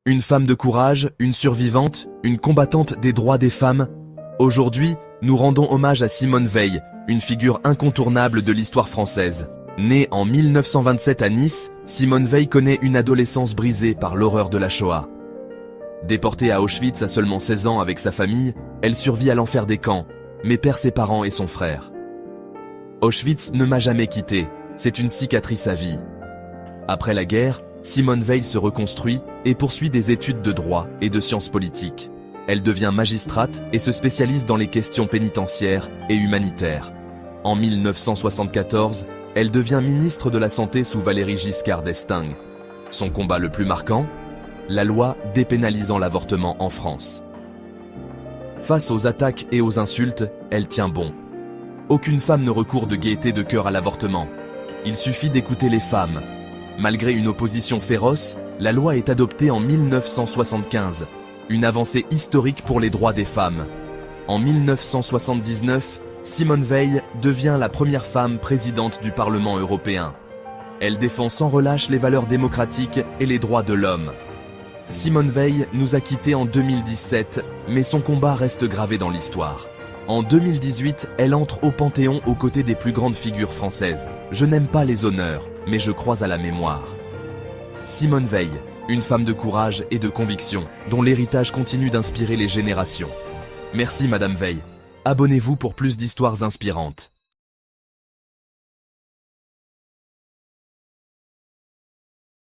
Une femme de courage, une survivante, une combattante des droits des femmes. Aujourd'hui, nous rendons hommage à Simone Veil, une figure incontournable de l'histoire française. Née en 1927 à Nice, Simone Veil connaît une adolescence brisée par l'horreur de la Shoah. Déportée à Auschwitz à seulement 16 ans avec sa famille, elle survit à l'enfer des camps, mais perd ses parents et son frère. Auschwitz ne m'a jamais quitté, c'est une cicatrice à vie. Après la guerre, Simone Veil se reconstruit et poursuit des études de droit et de sciences politiques. Elle devient magistrate et se spécialise dans les questions pénitentiaires et humanitaires. En 1974, elle devient ministre de la Santé sous Valéry Giscard d'Estaing. Son combat le plus marquant ? La loi dépénalisant l'avortement en France. Face aux attaques et aux insultes, elle tient bon. Aucune femme ne recourt de gaieté de cœur à l'avortement. Il suffit d'écouter les femmes. Malgré une opposition féroce, la loi est adoptée en 1975, une avancée historique pour les droits des femmes. En 1979, Simone Veil devient la première femme présidente du Parlement européen. Elle défend sans relâche les valeurs démocratiques et les droits de l'homme. Simone Veil nous a quittés en 2017, mais son combat reste gravé dans l'histoire. En 2018, elle entre au Panthéon aux côtés des plus grandes figures françaises. Je n'aime pas les honneurs, mais je crois à la mémoire. Simone Veil, une femme de courage et de conviction, dont l'héritage continue d'inspirer les générations. Merci Madame Veil. Abonnez-vous pour plus d'histoires inspirantes.